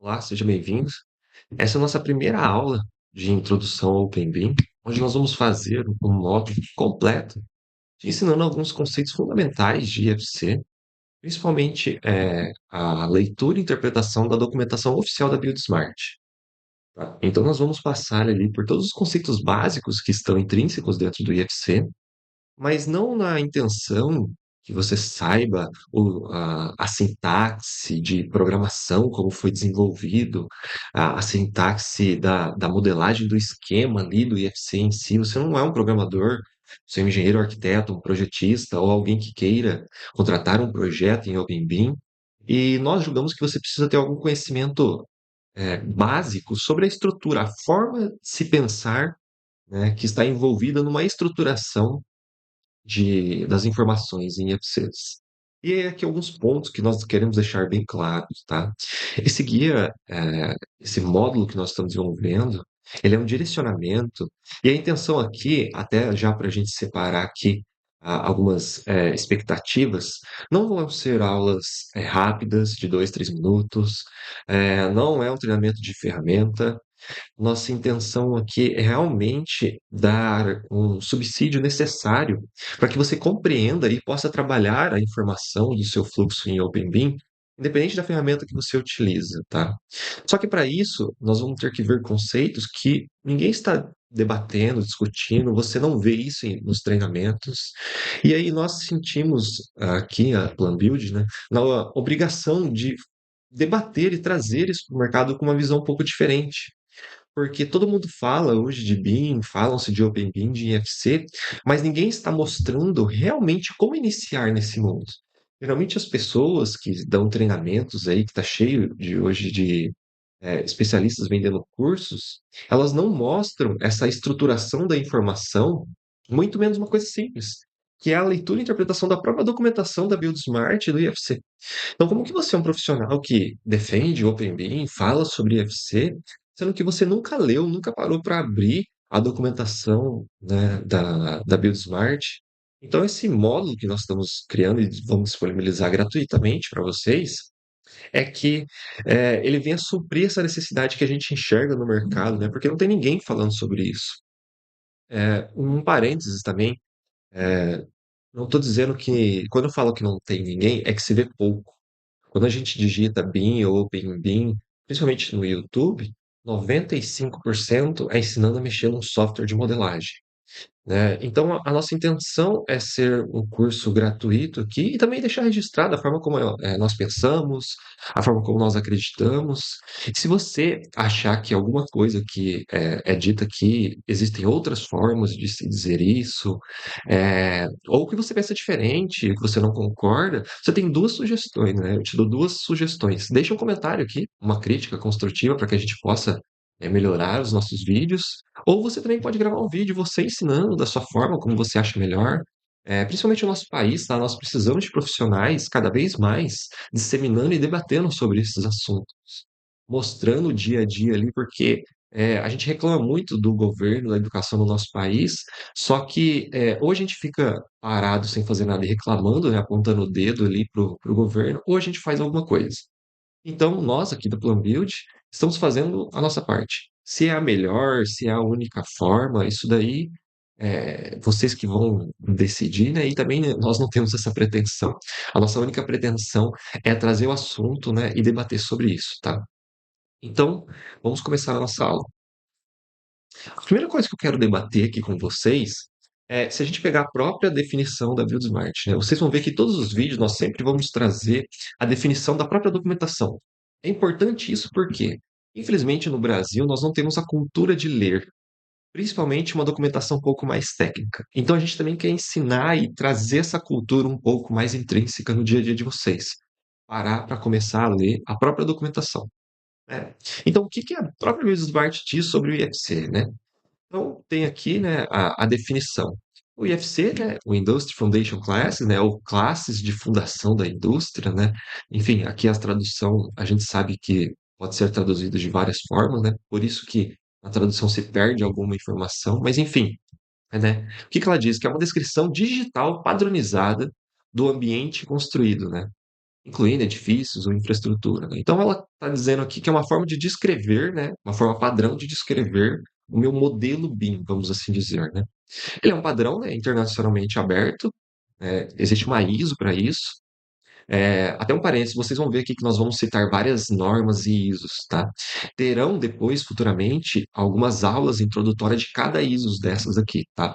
Olá, seja bem-vindo. Essa é a nossa primeira aula de introdução ao OpenBIM, onde nós vamos fazer um módulo completo, te ensinando alguns conceitos fundamentais de IFC, principalmente a leitura e interpretação da documentação oficial da BuildSmart. Tá? Então, nós vamos passar ali por todos os conceitos básicos que estão intrínsecos dentro do IFC, mas não na intenção que você saiba a sintaxe de programação, como foi desenvolvido, a sintaxe da modelagem do esquema ali do IFC em si. Você não é um programador, você é um engenheiro, arquiteto, um projetista ou alguém que queira contratar um projeto em OpenBIM. E nós julgamos que você precisa ter algum conhecimento básico sobre a estrutura, a forma de se pensar, né, que está envolvida numa estruturação das informações em IFCs. E aí aqui alguns pontos que nós queremos deixar bem claros, tá? Esse guia, esse módulo que nós estamos desenvolvendo, ele é um direcionamento, e a intenção aqui, até já para a gente separar aqui algumas expectativas, não vão ser aulas rápidas, de 2, 3 minutos, não é um treinamento de ferramenta, nossa intenção aqui é realmente dar um subsídio necessário para que você compreenda e possa trabalhar a informação do seu fluxo em OpenBIM, independente da ferramenta que você utiliza, tá? Só que para isso, nós vamos ter que ver conceitos que ninguém está debatendo, discutindo, você não vê isso nos treinamentos. E aí nós sentimos aqui a Plan Build, né, na obrigação de debater e trazer isso para o mercado com uma visão um pouco diferente. Porque todo mundo fala hoje de BIM, falam-se de OpenBIM, de IFC, mas ninguém está mostrando realmente como iniciar nesse mundo. Geralmente as pessoas que dão treinamentos aí, que está cheio de hoje de especialistas vendendo cursos, elas não mostram essa estruturação da informação, muito menos uma coisa simples, que é a leitura e interpretação da própria documentação da BuildSmart e do IFC. Então, como que você é um profissional que defende o OpenBIM, fala sobre IFC, sendo que você nunca leu, nunca parou para abrir a documentação, né, da BuildSmart? Então, esse módulo que nós estamos criando e vamos disponibilizar gratuitamente para vocês, é que ele vem a suprir essa necessidade que a gente enxerga no mercado, né? Porque não tem ninguém falando sobre isso. Um parênteses também, não estou dizendo que, quando eu falo que não tem ninguém, é que se vê pouco. Quando a gente digita BIM ou OpenBIM, principalmente no YouTube, 95% é ensinando a mexer num software de modelagem, né? Então, a nossa intenção é ser um curso gratuito aqui e também deixar registrado a forma como nós pensamos, a forma como nós acreditamos. E se você achar que alguma coisa que é dita aqui, existem outras formas de se dizer isso, ou que você pensa diferente, que você não concorda, você tem duas sugestões, né? Eu te dou duas sugestões. Deixa um comentário aqui, uma crítica construtiva para que a gente possa melhorar os nossos vídeos. Ou você também pode gravar um vídeo você ensinando da sua forma, como você acha melhor. Principalmente no nosso país, tá? Nós precisamos de profissionais cada vez mais disseminando e debatendo sobre esses assuntos, mostrando o dia a dia ali, porque a gente reclama muito do governo, da educação no nosso país, só que ou a gente fica parado sem fazer nada e reclamando, né, apontando o dedo ali pro governo, ou a gente faz alguma coisa. Então, nós aqui da Plan Build estamos fazendo a nossa parte. Se é a melhor, se é a única forma, isso daí vocês que vão decidir, né? E também né, nós não temos essa pretensão. A nossa única pretensão é trazer o assunto, né, e debater sobre isso, tá? Então, vamos começar a nossa aula. A primeira coisa que eu quero debater aqui com vocês é se a gente pegar a própria definição da BuildSmart, né? Vocês vão ver que todos os vídeos nós sempre vamos trazer a definição da própria documentação. É importante isso porque, infelizmente, no Brasil nós não temos a cultura de ler, principalmente uma documentação um pouco mais técnica. Então a gente também quer ensinar e trazer essa cultura um pouco mais intrínseca no dia a dia de vocês. Parar para começar a ler a própria documentação, né? Então, o que que a própria BuildSmart diz sobre o IFC, né? Então, tem aqui, né, a definição. O IFC, né, o Industry Foundation Classes, né, ou classes de fundação da indústria, né? Enfim, aqui a tradução, a gente sabe que pode ser traduzido de várias formas, né? Por isso que a tradução se perde alguma informação, mas enfim, né? O que que ela diz? Que é uma descrição digital padronizada do ambiente construído, né? incluindo edifícios ou infraestrutura, né. Então ela está dizendo aqui que é uma forma de descrever, né, uma forma padrão de descrever o meu modelo BIM, vamos assim dizer, né. Ele é um padrão, né, internacionalmente aberto, existe uma ISO para isso. Até um parênteses, vocês vão ver aqui que nós vamos citar várias normas e ISOs, tá? Terão depois, futuramente, algumas aulas introdutórias de cada ISOs dessas aqui, tá?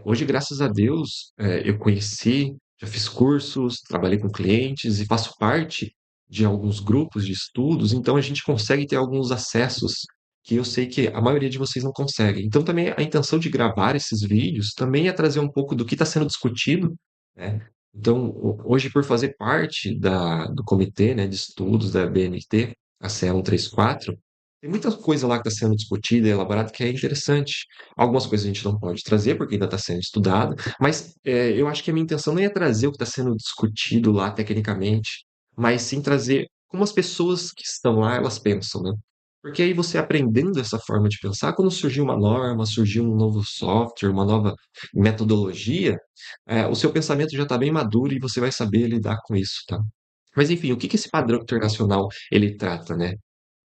Hoje, graças a Deus, eu conheci, já fiz cursos, trabalhei com clientes e faço parte de alguns grupos de estudos, então a gente consegue ter alguns acessos que eu sei que a maioria de vocês não consegue. Então, também a intenção de gravar esses vídeos também é trazer um pouco do que está sendo discutido, né? Então, hoje, por fazer parte do comitê, né, de estudos da BNT, a CE 134, tem muita coisa lá que está sendo discutida e elaborada que é interessante. Algumas coisas a gente não pode trazer, porque ainda está sendo estudado, mas eu acho que a minha intenção não é trazer o que está sendo discutido lá tecnicamente, mas sim trazer como as pessoas que estão lá, elas pensam, né? Porque aí você aprendendo essa forma de pensar, quando surgir uma norma, surgir um novo software, uma nova metodologia, o seu pensamento já está bem maduro e você vai saber lidar com isso, tá? Mas enfim, o que que esse padrão internacional ele trata, né?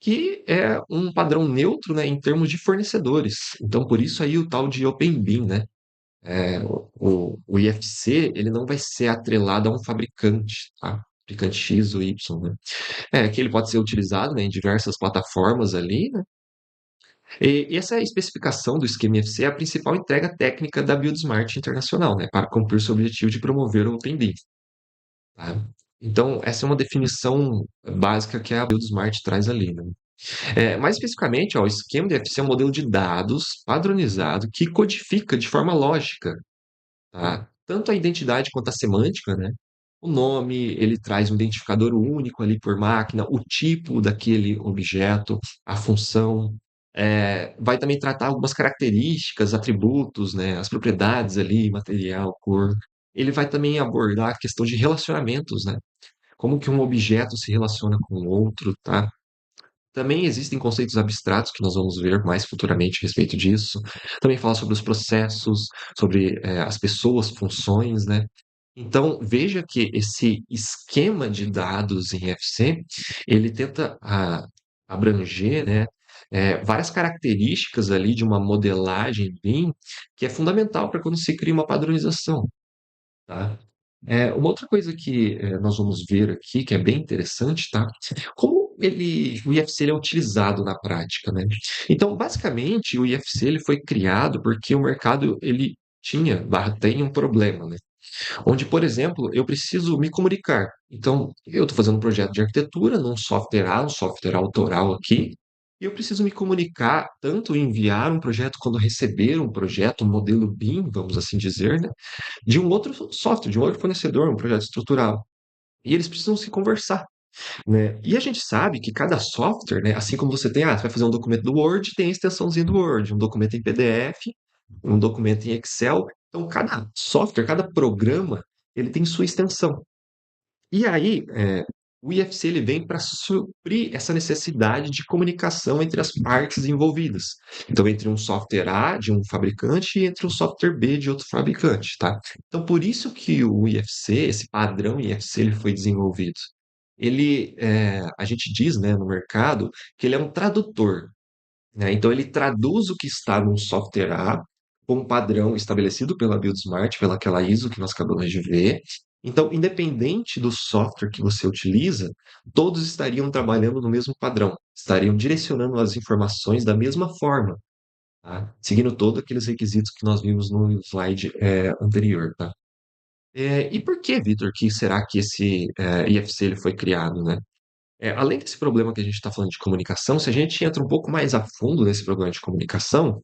Que é um padrão neutro, né, em termos de fornecedores. Então, por isso aí o tal de Open BIM, né? O IFC ele não vai ser atrelado a um fabricante, tá? Fabricante X ou Y, né? Que ele pode ser utilizado, né, em diversas plataformas ali, né? E essa especificação do esquema IFC é a principal entrega técnica da BuildSmart Internacional, né, para cumprir seu objetivo de promover o Open BIM, tá? Então, essa é uma definição básica que a BuildSmart traz ali, né? Mais especificamente, ó, o esquema de FC é um modelo de dados padronizado que codifica de forma lógica, tá? Tanto a identidade quanto a semântica, né? O nome, ele traz um identificador único ali por máquina, o tipo daquele objeto, a função. Vai também tratar algumas características, atributos, né? As propriedades ali, material, cor. Ele vai também abordar a questão de relacionamentos, né? Como que um objeto se relaciona com o outro, tá? Também existem conceitos abstratos que nós vamos ver mais futuramente a respeito disso. Também fala sobre os processos, sobre as pessoas, funções, né? Então, veja que esse esquema de dados em FC, ele tenta abranger, né, várias características ali de uma modelagem BIM, que é fundamental para quando se cria uma padronização, tá? Uma outra coisa que nós vamos ver aqui, que é bem interessante, tá? Como o IFC ele é utilizado na prática, né? Então, basicamente, o IFC ele foi criado porque o mercado ele tem um problema, né? Onde, por exemplo, eu preciso me comunicar. Então, eu estou fazendo um projeto de arquitetura num software A, um software autoral aqui, e eu preciso me comunicar, tanto enviar um projeto quanto receber um projeto, um modelo BIM, vamos assim dizer, né? De um outro software, de um outro fornecedor, um projeto estrutural. E eles precisam se conversar, né? E a gente sabe que cada software, né, assim como você vai fazer um documento do Word, tem a extensãozinha do Word, um documento em PDF, um documento em Excel. Então, cada software, cada programa, ele tem sua extensão. E aí, o IFC ele vem para suprir essa necessidade de comunicação entre as partes envolvidas. Então, entre um software A de um fabricante e entre um software B de outro fabricante, tá? Então, por isso que o IFC, esse padrão IFC, ele foi desenvolvido. A gente diz, né, no mercado, que ele é um tradutor, né? Então, ele traduz o que está num software A com um padrão estabelecido pela BuildSmart, pelaquela ISO que nós acabamos de ver. Então, independente do software que você utiliza, todos estariam trabalhando no mesmo padrão, estariam direcionando as informações da mesma forma, tá? Seguindo todos aqueles requisitos que nós vimos no slide anterior, tá? E por que, Vitor, que será que esse IFC ele foi criado, né? Além desse problema que a gente está falando de comunicação, se a gente entra um pouco mais a fundo nesse problema de comunicação,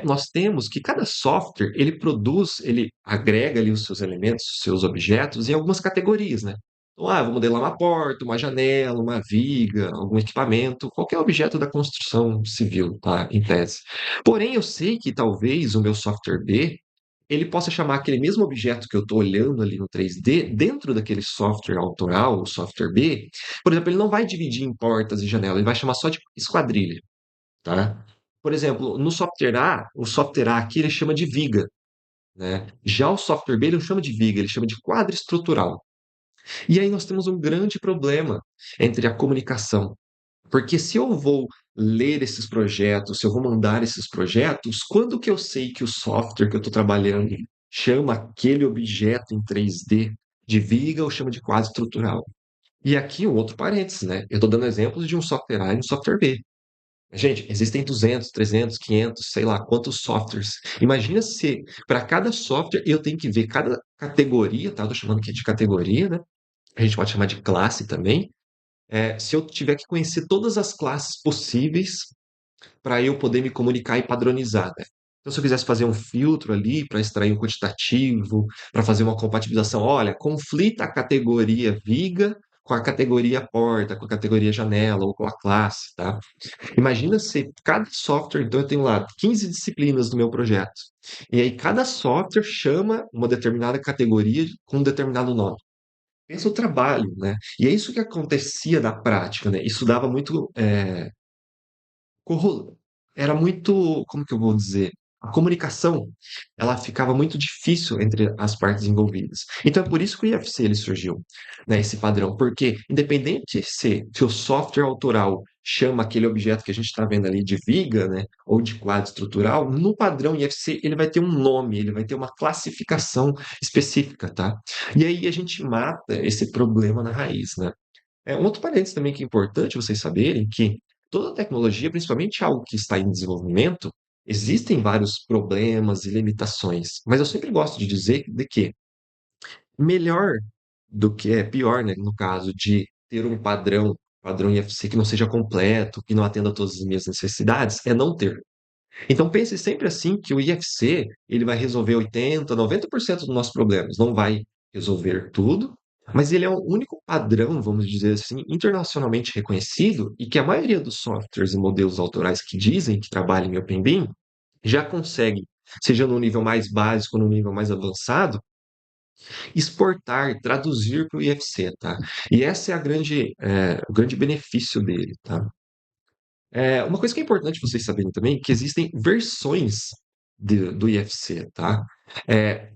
nós temos que cada software ele agrega ali os seus elementos, os seus objetos em algumas categorias, né? Então, eu vou modelar uma porta, uma janela, uma viga, algum equipamento, qualquer objeto da construção civil, tá? Em tese. Porém, eu sei que talvez o meu software B ele possa chamar aquele mesmo objeto que eu estou olhando ali no 3D, dentro daquele software autoral, o software B, por exemplo, ele não vai dividir em portas e janelas, ele vai chamar só de esquadrilha, tá? Por exemplo, no software A, o software A aqui ele chama de viga, né? Já o software B ele não chama de viga, ele chama de quadro estrutural. E aí nós temos um grande problema entre a comunicação, porque se eu vou ler esses projetos, se eu vou mandar esses projetos, quando que eu sei que o software que eu estou trabalhando chama aquele objeto em 3D de viga ou chama de quadro estrutural? E aqui um outro parênteses, né? Eu estou dando exemplos de um software A e um software B. Gente, existem 200, 300, 500, sei lá quantos softwares. Imagina se para cada software eu tenho que ver cada categoria, tá? Eu tô chamando aqui de categoria, né? A gente pode chamar de classe também. Se eu tiver que conhecer todas as classes possíveis para eu poder me comunicar e padronizar, né? Então, se eu quisesse fazer um filtro ali para extrair um quantitativo, para fazer uma compatibilização, olha, conflita a categoria viga com a categoria porta, com a categoria janela ou com a classe, tá? Imagina se cada software, então eu tenho lá 15 disciplinas no meu projeto. E aí cada software chama uma determinada categoria com um determinado nome. Pensa o trabalho, né? E é isso que acontecia na prática, né? Isso dava muito corro era muito, como que eu vou dizer? A comunicação, ela ficava muito difícil entre as partes envolvidas. Então é por isso que o IFC ele surgiu, né, esse padrão, porque independente se o software autoral chama aquele objeto que a gente está vendo ali de viga, né, ou de quadro estrutural, no padrão IFC ele vai ter um nome, ele vai ter uma classificação específica, tá? E aí a gente mata esse problema na raiz, né? Um outro parênteses também que é importante vocês saberem que toda tecnologia, principalmente algo que está em desenvolvimento, existem vários problemas e limitações. Mas eu sempre gosto de dizer de que melhor do que é pior, né, no caso de ter um padrão IFC que não seja completo, que não atenda a todas as minhas necessidades, é não ter. Então pense sempre assim que o IFC, ele vai resolver 80, 90% dos nossos problemas, não vai resolver tudo, mas ele é o único padrão, vamos dizer assim, internacionalmente reconhecido e que a maioria dos softwares e modelos autorais que dizem que trabalham em OpenBIM já consegue, seja no nível mais básico ou no nível mais avançado, exportar, traduzir para o IFC, tá? E essa é o grande benefício dele, tá? Uma coisa que é importante vocês saberem também é que existem versões do IFC, tá?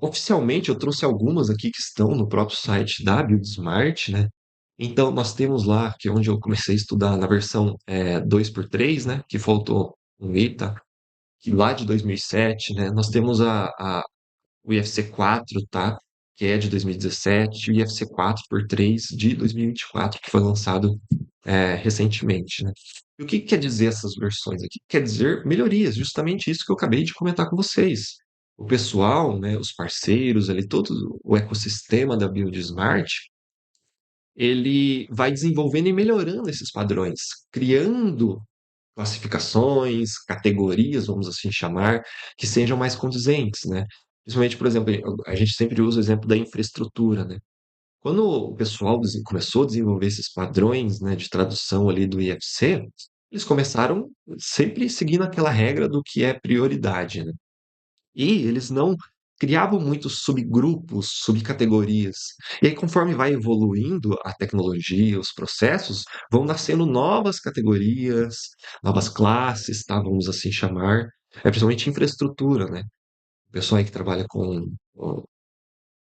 Oficialmente, eu trouxe algumas aqui que estão no próprio site da BuildSmart, né? Então, nós temos lá, que é onde eu comecei a estudar, na versão 2x3, né? Que faltou um I, tá? Que lá de 2007, né? Nós temos o IFC 4, tá? Que é de 2017, e o IFC 4x3 de 2024, que foi lançado recentemente, né? E o que que quer dizer essas versões aqui? Quer dizer melhorias, justamente isso que eu acabei de comentar com vocês. O pessoal, né, os parceiros ali, todo o ecossistema da BuildSmart, ele vai desenvolvendo e melhorando esses padrões, criando classificações, categorias, vamos assim chamar, que sejam mais condizentes, né? Principalmente, por exemplo, a gente sempre usa o exemplo da infraestrutura, né? Quando o pessoal começou a desenvolver esses padrões, né, de tradução ali do IFC, eles começaram sempre seguindo aquela regra do que é prioridade, né? E eles não criavam muitos subgrupos, subcategorias. E aí, conforme vai evoluindo a tecnologia, os processos, vão nascendo novas categorias, novas classes, tá? Vamos assim chamar. Principalmente infraestrutura, né? O pessoal aí que trabalha com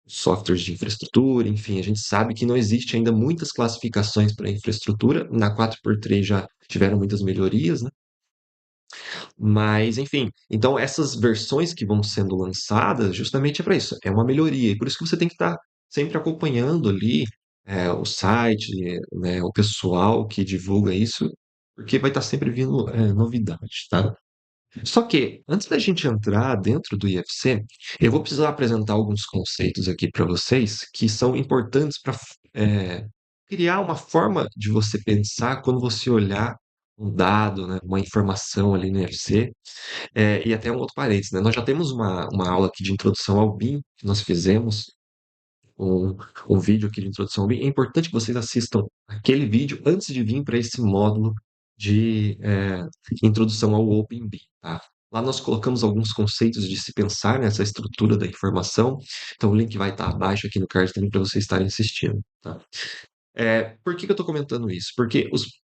softwares de infraestrutura, enfim, a gente sabe que não existe ainda muitas classificações para infraestrutura. Na 4x3 já tiveram muitas melhorias, né? Mas, enfim, então essas versões que vão sendo lançadas justamente é para isso, é uma melhoria. E por isso que você tem que estar sempre acompanhando ali o site, né, o pessoal que divulga isso, porque vai estar sempre vindo novidade, tá? Só que, antes da gente entrar dentro do IFC, eu vou precisar apresentar alguns conceitos aqui para vocês que são importantes para criar uma forma de você pensar quando você olhar um dado, né, uma informação ali no IFC. E até um outro parênteses, né? Nós já temos uma aula aqui de introdução ao BIM, que nós fizemos, um, um vídeo aqui de introdução ao BIM. É importante que vocês assistam aquele vídeo antes de vir para esse módulo de introdução ao OpenBIM, tá? Lá nós colocamos alguns conceitos de se pensar nessa estrutura da informação. Então o link vai estar abaixo aqui no card também para vocês estarem assistindo, tá? Por que que eu estou comentando isso? Porque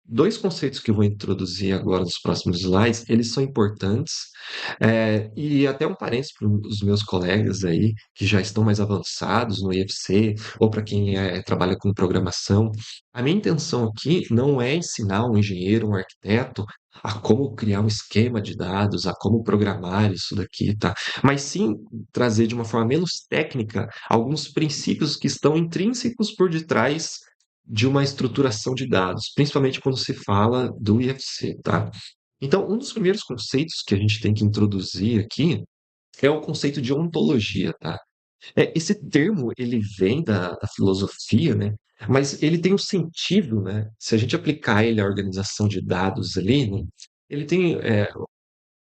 Dois conceitos que eu vou introduzir agora nos próximos slides, eles são importantes, e até um parênteses para os meus colegas aí, que já estão mais avançados no IFC, ou para quem trabalha com programação. A minha intenção aqui não é ensinar um engenheiro, um arquiteto, a como criar um esquema de dados, a como programar isso daqui, tá? Mas sim trazer de uma forma menos técnica alguns princípios que estão intrínsecos por detrás de uma estruturação de dados, principalmente quando se fala do IFC, tá? Então, um dos primeiros conceitos que a gente tem que introduzir aqui é o conceito de ontologia, tá? Esse termo, ele vem da filosofia, né? Mas ele tem um sentido, né? Se a gente aplicar ele à organização de dados ali, né? Ele tem, é,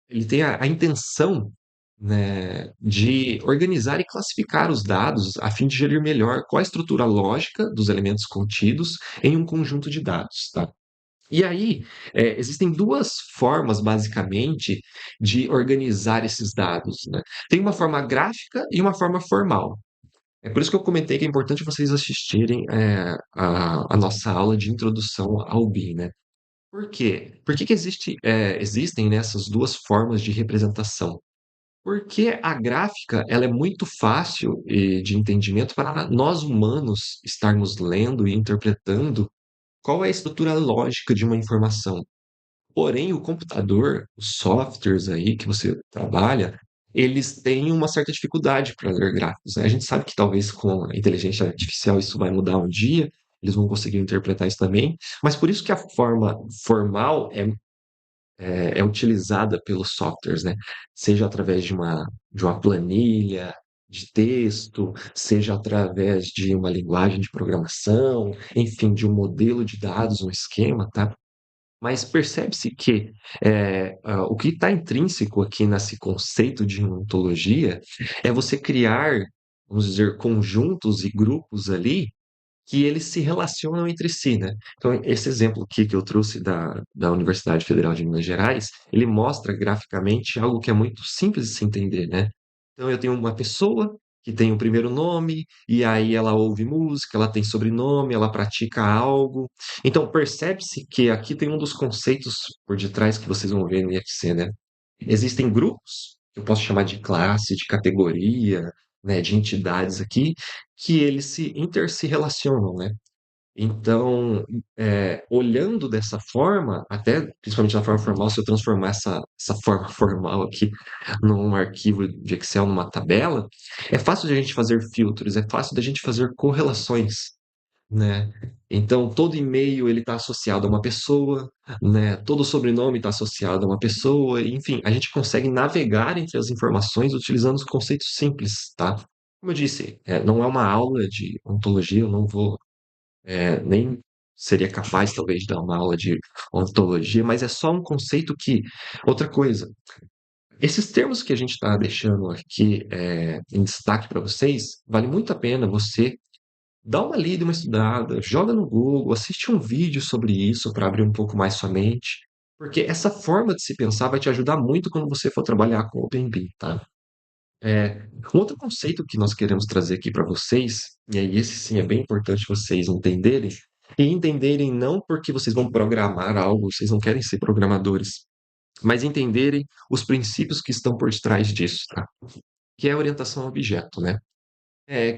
ele tem a intenção, né, de organizar e classificar os dados a fim de gerir melhor qual a estrutura lógica dos elementos contidos em um conjunto de dados, tá? E aí, existem duas formas, basicamente, de organizar esses dados, né? Tem uma forma gráfica e uma forma formal. É por isso que eu comentei que é importante vocês assistirem a nossa aula de introdução ao BIM, né? Por quê? Por que que existem, né, essas duas formas de representação? Porque a gráfica, ela é muito fácil de entendimento para nós humanos estarmos lendo e interpretando qual é a estrutura lógica de uma informação. Porém, o computador, os softwares aí que você trabalha, eles têm uma certa dificuldade para ler gráficos, né? A gente sabe que talvez com a inteligência artificial isso vai mudar um dia, eles vão conseguir interpretar isso também, mas por isso que a forma formal é utilizada pelos softwares, né? Seja através de uma planilha de texto, seja através de uma linguagem de programação, enfim, de um modelo de dados, um esquema, tá? Mas percebe-se que o que está intrínseco aqui nesse conceito de ontologia é você criar, vamos dizer, conjuntos e grupos ali que eles se relacionam entre si, né? Então, esse exemplo aqui que eu trouxe da Universidade Federal de Minas Gerais, ele mostra graficamente algo que é muito simples de se entender, né? Então, eu tenho uma pessoa que tem o primeiro nome, e aí ela ouve música, ela tem sobrenome, ela pratica algo. Então, percebe-se que aqui tem um dos conceitos por detrás que vocês vão ver no IFC, né? Existem grupos, que eu posso chamar de classe, de categoria, né, de entidades aqui, que eles se relacionam, né? Então, olhando dessa forma, até principalmente na forma formal, se eu transformar essa forma formal aqui num arquivo de Excel, numa tabela, é fácil de a gente fazer filtros, é fácil da gente fazer correlações, né? Então, todo e-mail ele está associado a uma pessoa, né? Todo sobrenome está associado a uma pessoa, enfim, a gente consegue navegar entre as informações utilizando os conceitos simples, tá? Como eu disse, não é uma aula de ontologia, eu não vou, nem seria capaz, talvez, de dar uma aula de ontologia, mas é só um conceito que. Outra coisa, esses termos que a gente está deixando aqui em destaque para vocês, vale muito a pena você dá uma lida, uma estudada, joga no Google, assiste um vídeo sobre isso para abrir um pouco mais sua mente, porque essa forma de se pensar vai te ajudar muito quando você for trabalhar com o OpenBIM, tá? Um outro conceito que nós queremos trazer aqui para vocês, e aí esse sim é bem importante vocês entenderem, e entenderem não porque vocês vão programar algo, vocês não querem ser programadores, mas entenderem os princípios que estão por trás disso, tá? Que é a orientação a objeto, né?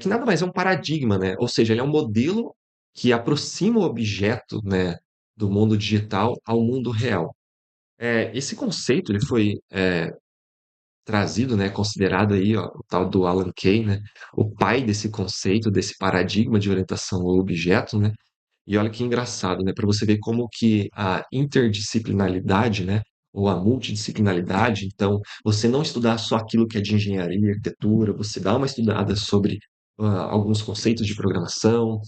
Que nada mais é um paradigma, né? Ou seja, ele é um modelo que aproxima o objeto, né, do mundo digital ao mundo real. Esse conceito ele foi trazido, né, considerado aí ó, o tal do Alan Kay, né, o pai desse conceito, desse paradigma de orientação ao objeto, né? E olha que engraçado, né, para você ver como que a interdisciplinaridade, né, ou a multidisciplinaridade, então, você não estudar só aquilo que é de engenharia, arquitetura, você dá uma estudada sobre alguns conceitos de programação,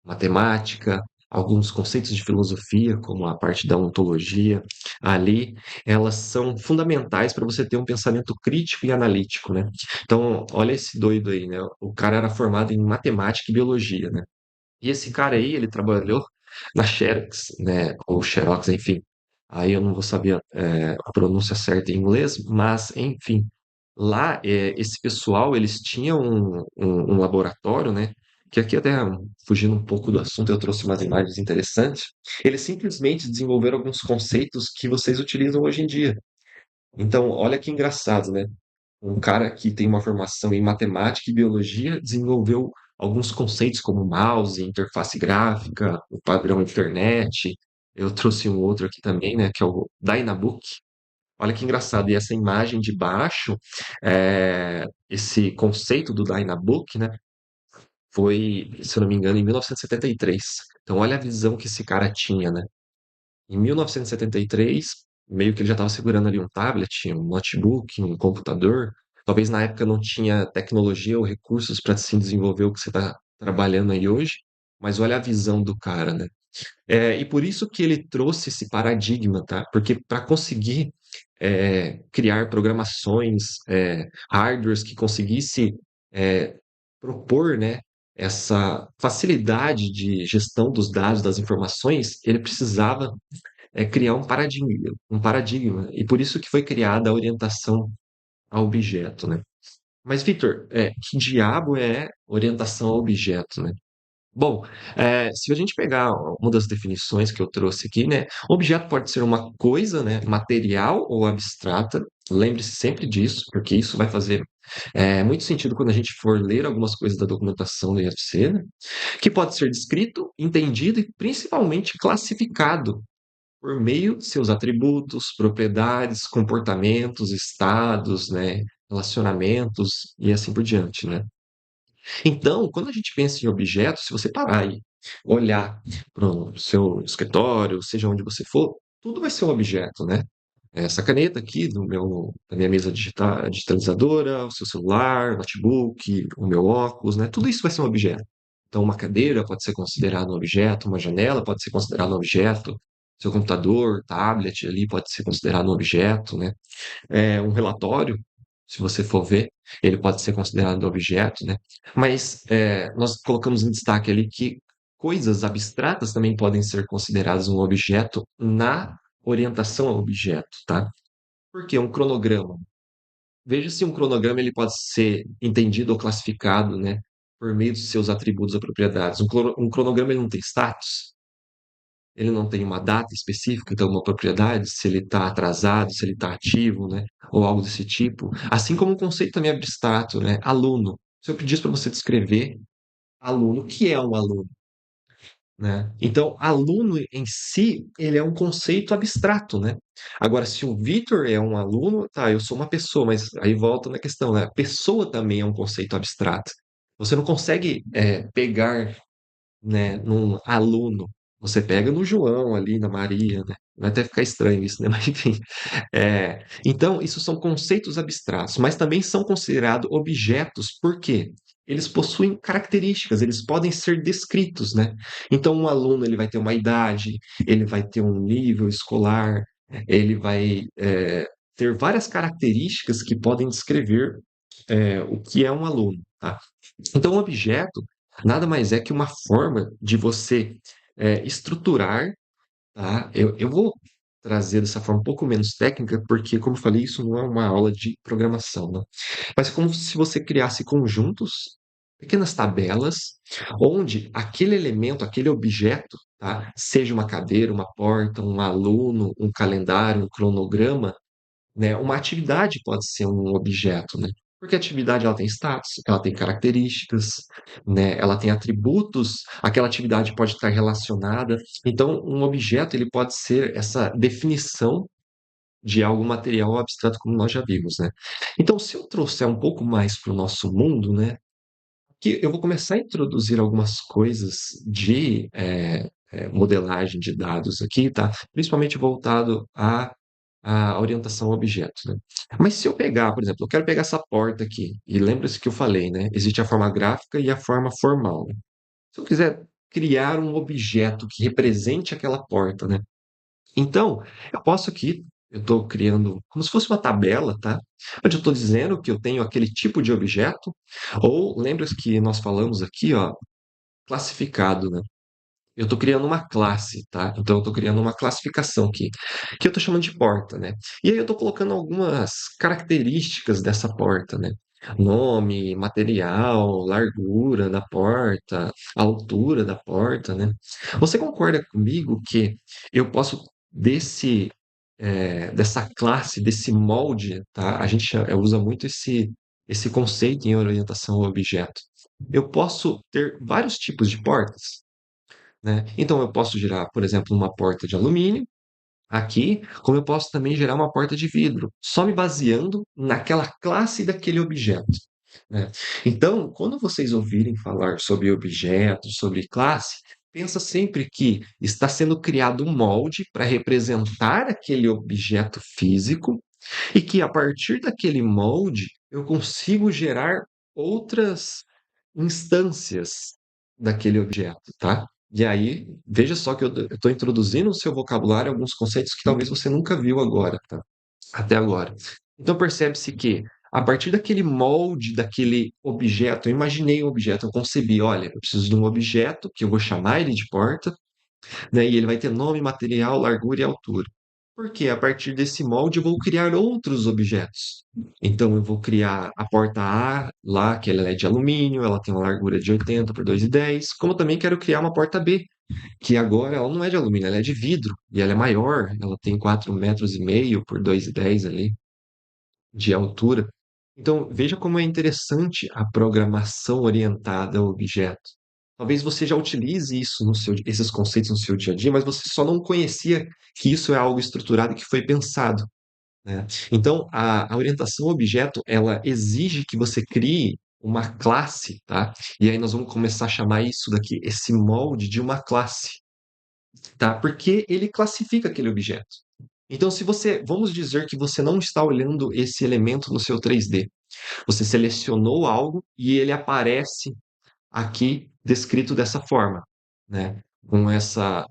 matemática, alguns conceitos de filosofia, como a parte da ontologia, ali, elas são fundamentais para você ter um pensamento crítico e analítico, né? Então, olha esse doido aí, né? O cara era formado em matemática e biologia, né? E esse cara aí, ele trabalhou na Xerox, né? Ou Xerox, enfim. Aí eu não vou saber a pronúncia certa em inglês, mas, enfim. Lá, esse pessoal, eles tinham um laboratório, né? que aqui até fugindo um pouco do assunto, eu trouxe umas imagens interessantes. Eles simplesmente desenvolveram alguns conceitos que vocês utilizam hoje em dia. Então, olha que engraçado, né? Um cara que tem uma formação em matemática e biologia desenvolveu alguns conceitos como mouse, interface gráfica, o padrão internet. Eu trouxe um outro aqui também, né, que é o Dynabook. Olha que engraçado. E essa imagem de baixo, esse conceito do Dynabook, né, foi, se eu não me engano, em 1973. Então, olha a visão que esse cara tinha, né? Em 1973, meio que ele já estava segurando ali um tablet, um notebook, um computador. Talvez na época não tinha tecnologia ou recursos para se desenvolver o que você está trabalhando aí hoje, mas olha a visão do cara, né? E por isso que ele trouxe esse paradigma, tá? Porque para conseguir criar programações, hardwares que conseguisse é, propor, né, essa facilidade de gestão dos dados, das informações, ele precisava criar um paradigma, e por isso que foi criada a orientação a objeto, né? Mas, Victor, que diabo é orientação a objeto, né? Bom, se a gente pegar uma das definições que eu trouxe aqui, né, objeto pode ser uma coisa, né, material ou abstrata. Lembre-se sempre disso, porque isso vai fazer muito sentido quando a gente for ler algumas coisas da documentação do IFC, né, que pode ser descrito, entendido e principalmente classificado por meio de seus atributos, propriedades, comportamentos, estados, né, relacionamentos e assim por diante, né? Então, quando a gente pensa em objetos, se você parar e olhar para o seu escritório, seja onde você for, tudo vai ser um objeto, né? Essa caneta aqui da minha mesa digitalizadora, o seu celular, notebook, o meu óculos, né? Tudo isso vai ser um objeto. Então, uma cadeira pode ser considerada um objeto, uma janela pode ser considerada um objeto, seu computador, tablet ali pode ser considerado um objeto, né? Um relatório, se você for ver, ele pode ser considerado objeto, né? Mas nós colocamos em destaque ali que coisas abstratas também podem ser consideradas um objeto na orientação ao objeto, tá? Porque um cronograma. Veja se um cronograma ele pode ser entendido ou classificado, né, por meio dos seus atributos ou propriedades. Um cronograma ele não tem status, ele não tem uma data específica, então uma propriedade, se ele está atrasado, se ele está ativo, né? Ou algo desse tipo. Assim como um conceito também abstrato, né? Aluno. Se eu pedisse para você descrever aluno, o que é um aluno? Né? Então, aluno em si, ele é um conceito abstrato, né? Agora, se o Vitor é um aluno, tá, eu sou uma pessoa, mas aí volta na questão, né? Pessoa também é um conceito abstrato. Você não consegue pegar, né, num aluno. Você pega no João ali, na Maria, né? Vai até ficar estranho isso, né? Mas enfim. Então, isso são conceitos abstratos, mas também são considerados objetos, por quê? Eles possuem características, eles podem ser descritos, né? Então, um aluno ele vai ter uma idade, ele vai ter um nível escolar, ele vai ter várias características que podem descrever o que é um aluno, tá? Então, um objeto nada mais é que uma forma de você estruturar, tá? Eu vou trazer dessa forma um pouco menos técnica, porque, como eu falei, isso não é uma aula de programação, né? Mas é como se você criasse conjuntos, pequenas tabelas, onde aquele elemento, aquele objeto, tá? Seja uma cadeira, uma porta, um aluno, um calendário, um cronograma, né? Uma atividade pode ser um objeto, né? Porque a atividade ela tem status, ela tem características, né? Ela tem atributos, aquela atividade pode estar relacionada. Então, um objeto ele pode ser essa definição de algo material ou abstrato, como nós já vimos, né? Então, se eu trouxer um pouco mais para o nosso mundo, né? Que eu vou começar a introduzir algumas coisas de modelagem de dados aqui, tá? Principalmente voltado à orientação ao objeto, né? Mas se eu pegar, por exemplo, eu quero pegar essa porta aqui, e lembra-se que eu falei, né? Existe a forma gráfica e a forma formal, né? Se eu quiser criar um objeto que represente aquela porta, né? Então, eu posso aqui, eu estou criando como se fosse uma tabela, tá? Onde eu estou dizendo que eu tenho aquele tipo de objeto, ou lembra-se que nós falamos aqui, ó, classificado, né? Eu estou criando uma classe, tá? Então, eu estou criando uma classificação aqui, que eu estou chamando de porta, né? E aí eu estou colocando algumas características dessa porta, né? Nome, material, largura da porta, altura da porta, né? Você concorda comigo que eu posso dessa classe, desse molde, tá? A gente usa muito esse conceito em orientação ao objeto. Eu posso ter vários tipos de portas, né? Então eu posso gerar, por exemplo, uma porta de alumínio aqui, como eu posso também gerar uma porta de vidro, só me baseando naquela classe daquele objeto, né? Então, quando vocês ouvirem falar sobre objetos, sobre classe, pensa sempre que está sendo criado um molde para representar aquele objeto físico e que a partir daquele molde eu consigo gerar outras instâncias daquele objeto, tá? E aí, veja só que eu estou introduzindo no seu vocabulário alguns conceitos que talvez você nunca viu agora, tá? Até agora. Então percebe-se que a partir daquele molde, daquele objeto, eu imaginei um objeto, eu concebi, olha, eu preciso de um objeto que eu vou chamar ele de porta, né? E ele vai ter nome, material, largura e altura. Porque a partir desse molde eu vou criar outros objetos. Então eu vou criar a porta A lá, que ela é de alumínio, ela tem uma largura de 80 por 2,10, como também quero criar uma porta B, que agora ela não é de alumínio, ela é de vidro, e ela é maior, ela tem 4,5 metros por 2,10 ali de altura. Então, veja como é interessante a programação orientada ao objeto. Talvez você já utilize isso esses conceitos no seu dia a dia, mas você só não conhecia que isso é algo estruturado e que foi pensado, né? Então, a orientação ao objeto, ela exige que você crie uma classe, tá? E aí nós vamos começar a chamar isso daqui, esse molde de uma classe, tá? Porque ele classifica aquele objeto. Então, se você, vamos dizer que você não está olhando esse elemento no seu 3D, você selecionou algo e ele aparece aqui descrito dessa forma, né? Com essa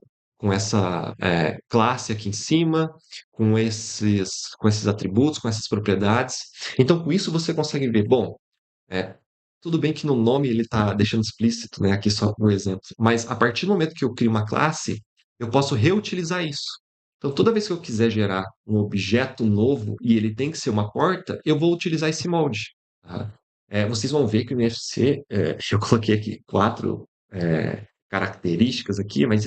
classe aqui em cima, com esses atributos, com essas propriedades. Então, com isso você consegue ver, bom, é, tudo bem que no nome ele está deixando explícito, né? Aqui só por exemplo. Mas a partir do momento que eu crio uma classe, eu posso reutilizar isso. Então, toda vez que eu quiser gerar um objeto novo e ele tem que ser uma porta, eu vou utilizar esse molde, tá? Vocês vão ver que no NFC, eu coloquei aqui quatro características aqui, mas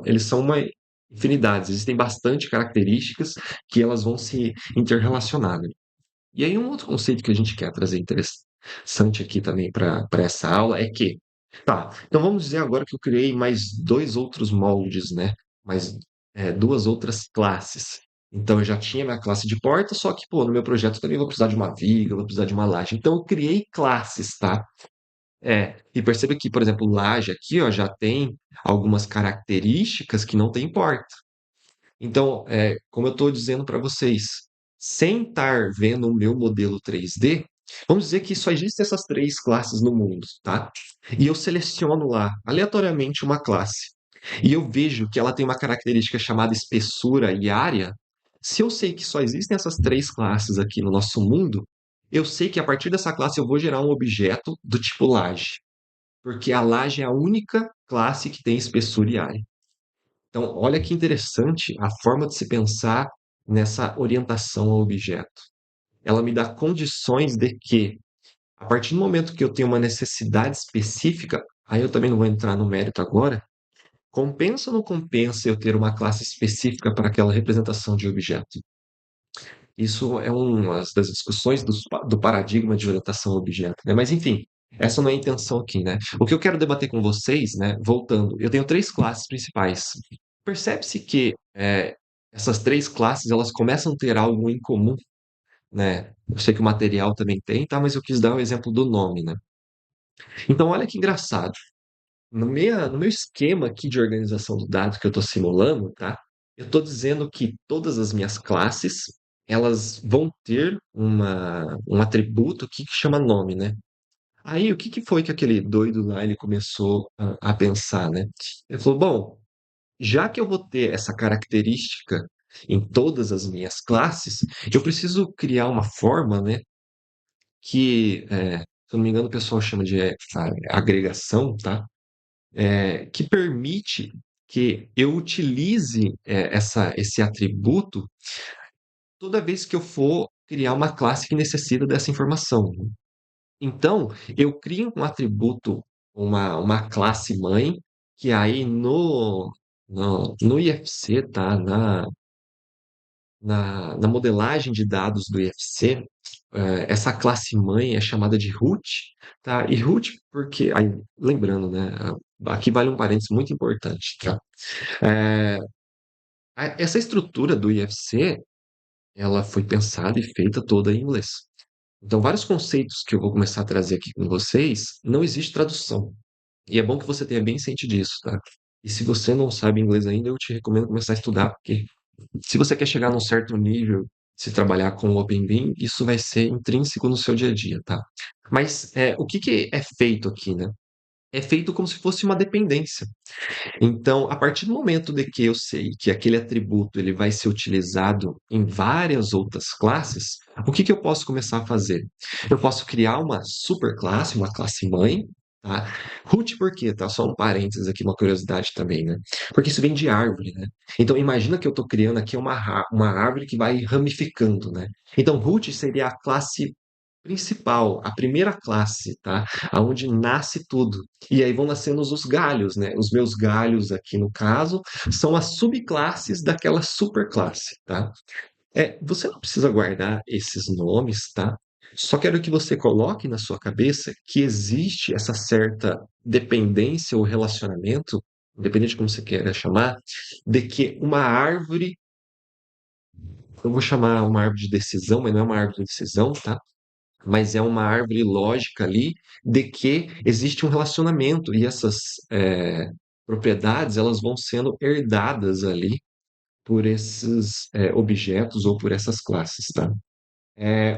eles são uma infinidade. Existem bastante características que elas vão se interrelacionar, né? E aí, um outro conceito que a gente quer trazer interessante aqui também para essa aula é que, tá, então vamos dizer agora que eu criei mais dois outros moldes, né? Mais duas outras classes. Então eu já tinha minha classe de porta, só que, pô, no meu projeto também vou precisar de uma viga, vou precisar de uma laje. Então eu criei classes, tá? E perceba que, por exemplo, laje aqui, ó, já tem algumas características que não tem porta. Então, como eu estou dizendo para vocês, sem estar vendo o meu modelo 3D, vamos dizer que só existem essas três classes no mundo, tá? E eu seleciono lá, aleatoriamente, uma classe. E eu vejo que ela tem uma característica chamada espessura e área. Se eu sei que só existem essas três classes aqui no nosso mundo, eu sei que a partir dessa classe eu vou gerar um objeto do tipo laje. Porque a laje é a única classe que tem espessura e área. Então, olha que interessante a forma de se pensar nessa orientação ao objeto. Ela me dá condições de que, a partir do momento que eu tenho uma necessidade específica, aí eu também não vou entrar no mérito agora, compensa ou não compensa eu ter uma classe específica para aquela representação de objeto? Isso é uma das discussões do paradigma de orientação ao objeto, né? Mas, enfim, essa não é a intenção aqui, né? O que eu quero debater com vocês, né? Voltando, eu tenho três classes principais. Percebe-se que essas três classes elas começam a ter algo em comum, né? Eu sei que o material também tem, tá? Mas eu quis dar o exemplo do nome, né? Então, olha que engraçado. No meu esquema aqui de organização do dado que eu estou simulando, tá? Eu estou dizendo que todas as minhas classes elas vão ter um atributo aqui que chama nome, né? Aí, o que que foi que aquele doido lá ele começou a pensar, né? Ele falou, bom, já que eu vou ter essa característica em todas as minhas classes, eu preciso criar uma forma, né, que, se eu não me engano, o pessoal chama de agregação, tá? Que permite que eu utilize esse atributo toda vez que eu for criar uma classe que necessita dessa informação. Então, eu crio um atributo, uma classe mãe, que aí no IFC, tá? Na modelagem de dados do IFC, essa classe mãe é chamada de root, tá? E root porque, aí, lembrando, né? Aqui vale um parênteses muito importante, tá? É, essa estrutura do IFC, ela foi pensada e feita toda em inglês. Então, vários conceitos que eu vou começar a trazer aqui com vocês, não existe tradução. E é bom que você tenha bem ciente disso, tá? E se você não sabe inglês ainda, eu te recomendo começar a estudar, porque se você quer chegar num certo nível, se trabalhar com o Open BIM, isso vai ser intrínseco no seu dia a dia, tá? Mas o que que é feito aqui, né? É feito como se fosse uma dependência. Então, a partir do momento de que eu sei que aquele atributo ele vai ser utilizado em várias outras classes, o que que eu posso começar a fazer? Eu posso criar uma superclasse, uma classe mãe, tá? Root por quê? Tá? Só um parênteses aqui, uma curiosidade também, né? Porque isso vem de árvore, né? Então, imagina que eu estou criando aqui uma árvore que vai ramificando, né? Então, root seria a classe principal, a primeira classe, tá? Aonde nasce tudo. E aí vão nascendo os galhos, né? Os meus galhos aqui no caso são as subclasses daquela superclasse, tá? Você não precisa guardar esses nomes, tá? Só quero que você coloque na sua cabeça que existe essa certa dependência ou relacionamento, independente de como você queira chamar, de que uma árvore, eu vou chamar uma árvore de decisão, mas não é uma árvore de decisão, tá? Mas é uma árvore lógica ali de que existe um relacionamento e essas propriedades elas vão sendo herdadas ali por esses objetos ou por essas classes, tá?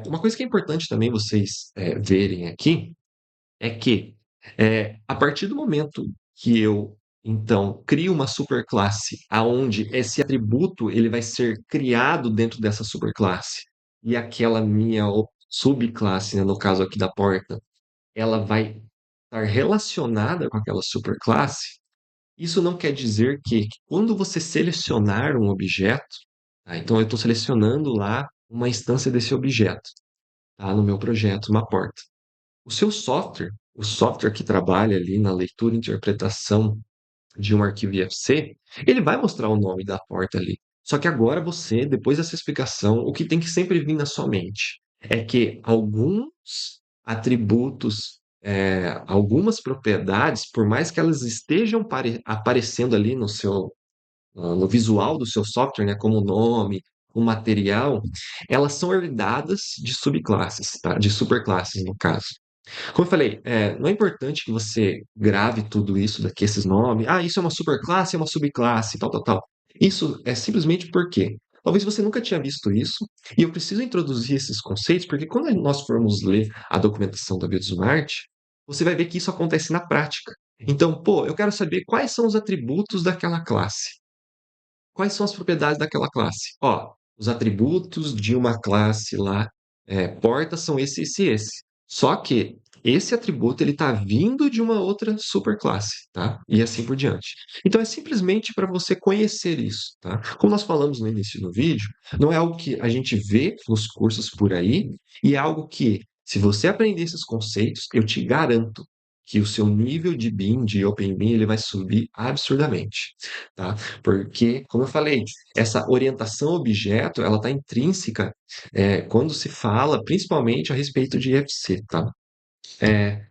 Uma coisa que é importante também vocês verem aqui é que a partir do momento que eu então crio uma superclasse aonde esse atributo ele vai ser criado dentro dessa superclasse e aquela minha subclasse, né, no caso aqui da porta, ela vai estar relacionada com aquela superclasse. Isso não quer dizer que quando você selecionar um objeto, tá? Então eu estou selecionando lá uma instância desse objeto, tá? No meu projeto, uma porta. O seu software, o software que trabalha ali na leitura e interpretação de um arquivo IFC, ele vai mostrar o nome da porta ali. Só que agora você, depois dessa explicação, o que tem que sempre vir na sua mente é que alguns atributos, algumas propriedades, por mais que elas estejam aparecendo ali no visual do seu software, né, como o nome, o material, elas são herdadas de subclasses, tá? De superclasses, no caso. Como eu falei, não é importante que você grave tudo isso daqui, esses nomes. Ah, isso é uma superclasse, é uma subclasse, tal, tal, tal. Isso é simplesmente porque talvez você nunca tinha visto isso, e eu preciso introduzir esses conceitos, porque quando nós formos ler a documentação da BioSmart, você vai ver que isso acontece na prática. Então, pô, eu quero saber quais são os atributos daquela classe. Quais são as propriedades daquela classe? Ó, os atributos de uma classe lá, porta são esse, esse, e esse. Só que esse atributo ele está vindo de uma outra superclasse, tá? E assim por diante. Então é simplesmente para você conhecer isso, tá? Como nós falamos no início do vídeo, não é algo que a gente vê nos cursos por aí, e é algo que, se você aprender esses conceitos, eu te garanto que o seu nível de BIM, de OpenBIM, ele vai subir absurdamente, tá? Porque, como eu falei, essa orientação objeto, ela está intrínseca quando se fala, principalmente a respeito de IFC, tá? É,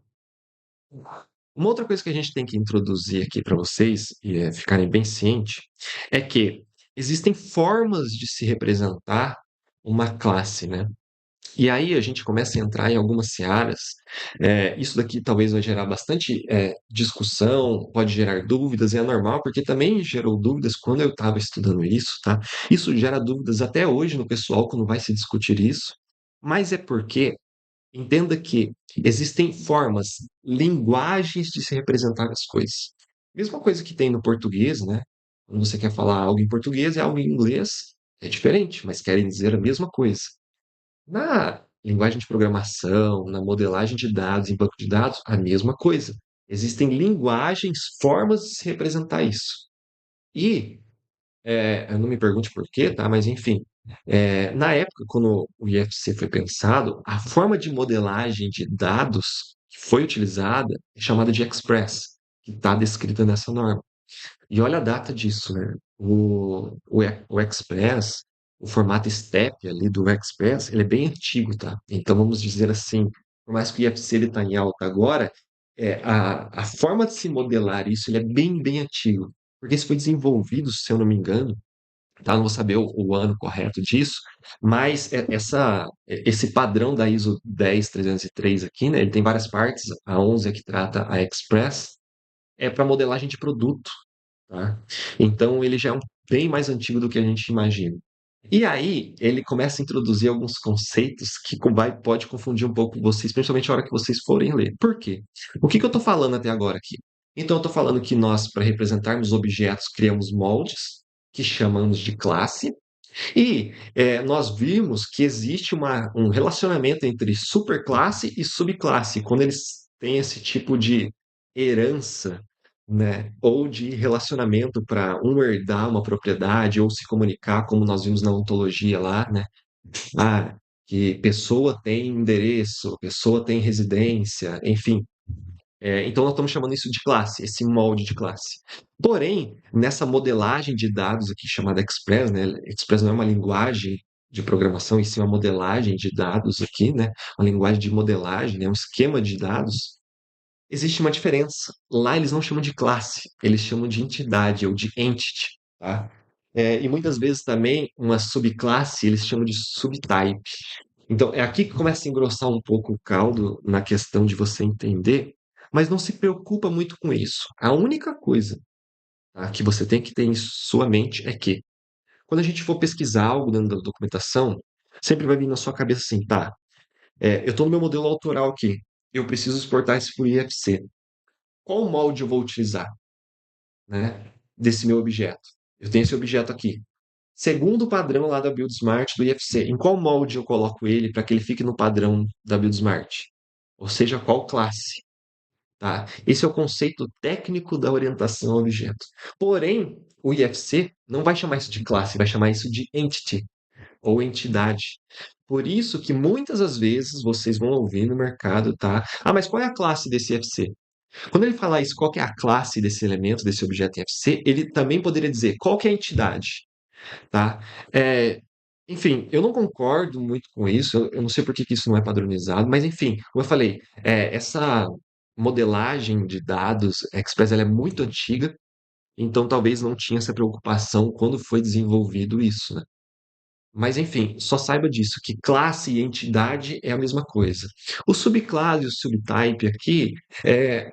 uma outra coisa que a gente tem que introduzir aqui para vocês e ficarem bem cientes é que existem formas de se representar uma classe, né? E aí a gente começa a entrar em algumas searas. Isso daqui talvez vai gerar bastante discussão, pode gerar dúvidas, e é normal, porque também gerou dúvidas quando eu estava estudando isso, tá? Isso gera dúvidas até hoje no pessoal quando vai se discutir isso, mas é porque entenda que existem formas, linguagens de se representar as coisas. Mesma coisa que tem no português, né? Quando você quer falar algo em português e algo em inglês, é diferente, mas querem dizer a mesma coisa. Na linguagem de programação, na modelagem de dados, em banco de dados, a mesma coisa. Existem linguagens, formas de se representar isso. E, não me pergunte por quê, tá? Mas enfim, Na época, quando o IFC foi pensado, a forma de modelagem de dados que foi utilizada é chamada de Express, que está descrita nessa norma. E olha a data disso, né? O Express, o formato STEP ali do Express, ele é bem antigo, tá? Então vamos dizer assim, por mais que o IFC ele está em alta agora, a forma de se modelar isso ele é bem antigo. Porque isso foi desenvolvido, se eu não me engano, tá? Não vou saber o ano correto disso, mas esse padrão da ISO 10303 aqui, né? Ele tem várias partes, a 11 é que trata a Express, é para modelagem de produto, tá? Então ele já é bem mais antigo do que a gente imagina. E aí ele começa a introduzir alguns conceitos que pode confundir um pouco vocês, principalmente a hora que vocês forem ler. Por quê? O que que eu estou falando até agora aqui? Então eu estou falando que nós, para representarmos objetos, criamos moldes, que chamamos de classe, e nós vimos que existe um relacionamento entre superclasse e subclasse, quando eles têm esse tipo de herança, né? Ou de relacionamento para um herdar uma propriedade ou se comunicar, como nós vimos na ontologia lá, né? Ah, que pessoa tem endereço, pessoa tem residência, enfim. Então, nós estamos chamando isso de classe, esse molde de classe. Porém, nessa modelagem de dados aqui chamada Express, né? Express não é uma linguagem de programação, e sim uma modelagem de dados aqui, né? Uma linguagem de modelagem, né? Um esquema de dados. Existe uma diferença. Lá eles não chamam de classe, eles chamam de entidade ou de entity, tá? E muitas vezes também uma subclasse eles chamam de subtype. Então, é aqui que começa a engrossar um pouco o caldo na questão de você entender, mas não se preocupa muito com isso. A única coisa, tá, que você tem que ter em sua mente é que, quando a gente for pesquisar algo dentro da documentação, sempre vai vir na sua cabeça assim, tá, eu estou no meu modelo autoral aqui, eu preciso exportar isso para o IFC. Qual molde eu vou utilizar, né, desse meu objeto? Eu tenho esse objeto aqui. Segundo o padrão lá da Build Smart do IFC, em qual molde eu coloco ele para que ele fique no padrão da Build Smart? Ou seja, qual classe? Tá? Esse é o conceito técnico da orientação a objeto. Porém, o IFC não vai chamar isso de classe, vai chamar isso de entity ou entidade. Por isso que muitas das vezes vocês vão ouvir no mercado, tá? Ah, mas qual é a classe desse IFC? Quando ele falar isso, qual que é a classe desse elemento, desse objeto IFC, ele também poderia dizer qual que é a entidade, tá? É, enfim, eu não concordo muito com isso, eu não sei por que que isso não é padronizado, mas enfim, como eu falei, essa modelagem de dados Express ela é muito antiga, então talvez não tinha essa preocupação quando foi desenvolvido isso, né? Mas enfim, só saiba disso, que classe e entidade é a mesma coisa. O subclasse e o subtype aqui é,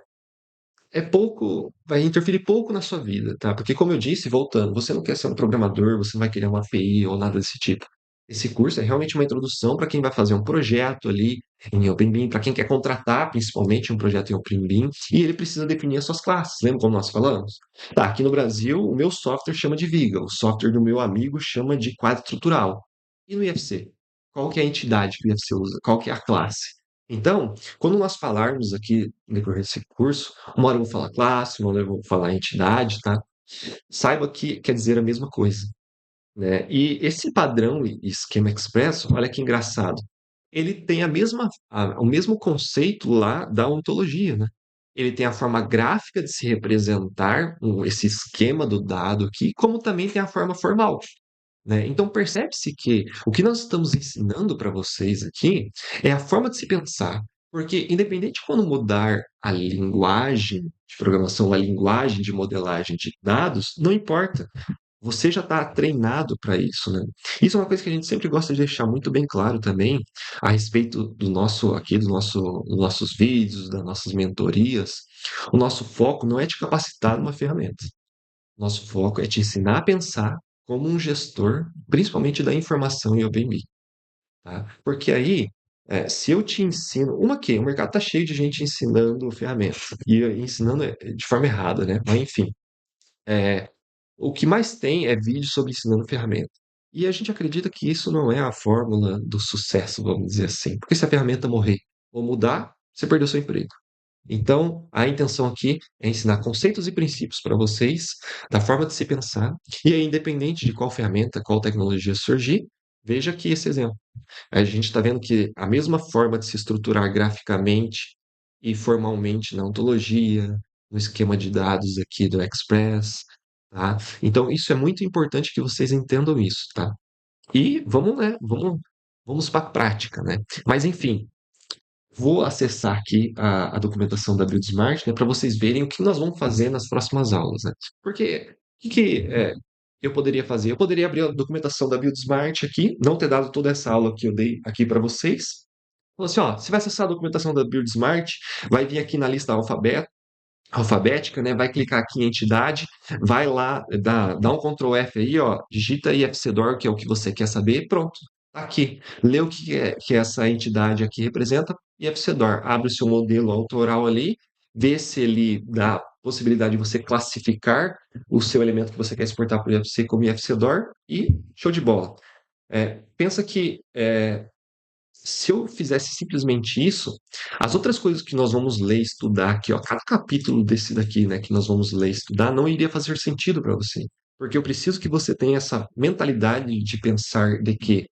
vai interferir pouco na sua vida, tá? Porque, como eu disse, voltando, você não quer ser um programador, você não vai querer uma API ou nada desse tipo. Esse curso é realmente uma introdução para quem vai fazer um projeto ali em OpenBeam, para quem quer contratar principalmente um projeto em OpenBeam, e ele precisa definir as suas classes. Lembra como nós falamos? Tá, aqui no Brasil, o meu software chama de Viga, o software do meu amigo chama de quadro estrutural. E no IFC? Qual que é a entidade que o IFC usa? Qual que é a classe? Então, quando nós falarmos aqui no decorrer desse curso, uma hora eu vou falar classe, uma hora eu vou falar entidade, tá? Saiba que quer dizer a mesma coisa, né? E esse padrão e esquema expresso, olha que engraçado, ele tem o mesmo conceito lá da ontologia, né? Ele tem a forma gráfica de se representar esse esquema do dado aqui, como também tem a forma formal, né? Então percebe-se que o que nós estamos ensinando para vocês aqui é a forma de se pensar, porque independente de quando mudar a linguagem de programação, a linguagem de modelagem de dados, não importa. Você já está treinado para isso, né? Isso é uma coisa que a gente sempre gosta de deixar muito bem claro também a respeito do nosso aqui, dos nossos vídeos, das nossas mentorias. O nosso foco não é te capacitar numa ferramenta. Nosso foco é te ensinar a pensar como um gestor, principalmente da informação em OpenBee, tá? Porque aí, se eu te ensino, o mercado está cheio de gente ensinando ferramentas e ensinando de forma errada, né? Mas enfim, é, o que mais tem é vídeo sobre ensinando ferramenta. E a gente acredita que isso não é a fórmula do sucesso, vamos dizer assim. Porque se a ferramenta morrer ou mudar, você perdeu seu emprego. Então, a intenção aqui é ensinar conceitos e princípios para vocês, da forma de se pensar, e aí, independente de qual ferramenta, qual tecnologia surgir, Veja aqui esse exemplo. A gente está vendo que a mesma forma de se estruturar graficamente e formalmente na ontologia, no esquema de dados aqui do Express, tá? Então, isso é muito importante que vocês entendam isso, tá? E vamos, né? Vamos para a prática, né? Mas, enfim, vou acessar aqui a documentação da Build Smart, né, para vocês verem o que nós vamos fazer nas próximas aulas, né? Porque o que eu poderia fazer? Eu poderia abrir a documentação da Build Smart aqui, não ter dado toda essa aula que eu dei aqui para vocês. Falou assim, ó, você vai acessar a documentação da Build Smart, vai vir aqui na lista alfabética, né? Vai clicar aqui em entidade, vai lá, dá um Ctrl F aí, ó, digita IFCDOR, que é o que você quer saber, e pronto, tá aqui. Lê o que essa entidade aqui representa, IFCDOR. Abre o seu modelo autoral ali, vê se ele dá possibilidade de você classificar o seu elemento que você quer exportar para o IFC como IFCDOR e show de bola. Pensa que se eu fizesse simplesmente isso, as outras coisas que nós vamos ler e estudar aqui, ó, cada capítulo desse daqui, né, que nós vamos ler e estudar, não iria fazer sentido para você. Porque eu preciso que você tenha essa mentalidade de pensar de que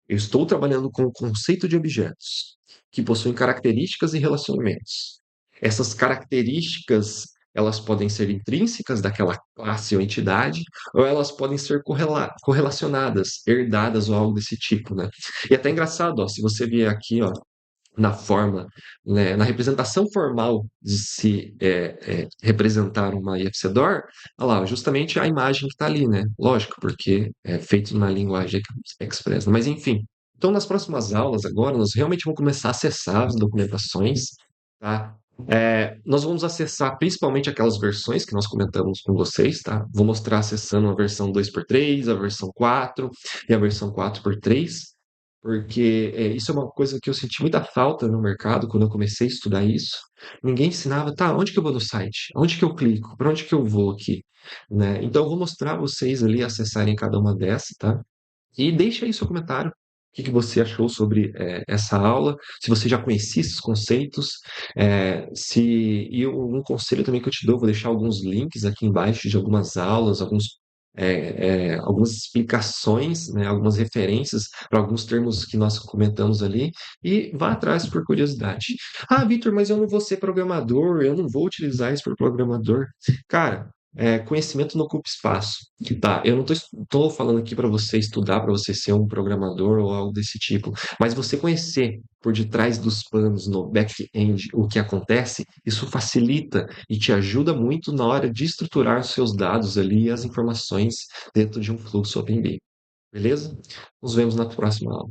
eu estou trabalhando com o conceito de objetos que possuem características e relacionamentos. Essas características, elas podem ser intrínsecas daquela classe ou entidade, ou elas podem ser correlacionadas, herdadas ou algo desse tipo, né? E é até engraçado, ó, se você vier aqui, ó, na forma, né, na representação formal de se representar uma IFCDOR, olha lá, justamente a imagem que está ali, né? Lógico, porque é feito numa linguagem Express. Mas, enfim. Então, nas próximas aulas, agora, nós realmente vamos começar a acessar as documentações, tá? Nós vamos acessar principalmente aquelas versões que nós comentamos com vocês, tá? Vou mostrar acessando a versão 2x3, a versão 4 e a versão 4x3, porque isso é uma coisa que eu senti muita falta no mercado quando eu comecei a estudar isso. Ninguém ensinava, tá, onde que eu vou no site? Onde que eu clico? Para onde que eu vou aqui? Né? Então, eu vou mostrar vocês ali acessarem cada uma dessas, tá? E deixa aí seu comentário. O que que você achou sobre essa aula? Se você já conhecia esses conceitos, um conselho também que eu te dou, vou deixar alguns links aqui embaixo de algumas aulas, algumas explicações, né, algumas referências para alguns termos que nós comentamos ali, e vá atrás por curiosidade. Ah, Vitor, mas eu não vou ser programador, eu não vou utilizar isso para programador. Cara, conhecimento não ocupa espaço. Tá, eu não estou falando aqui para você estudar, para você ser um programador ou algo desse tipo, mas você conhecer por detrás dos panos no back-end o que acontece, isso facilita e te ajuda muito na hora de estruturar os seus dados ali e as informações dentro de um fluxo OpenBI. Beleza? Nos vemos na próxima aula.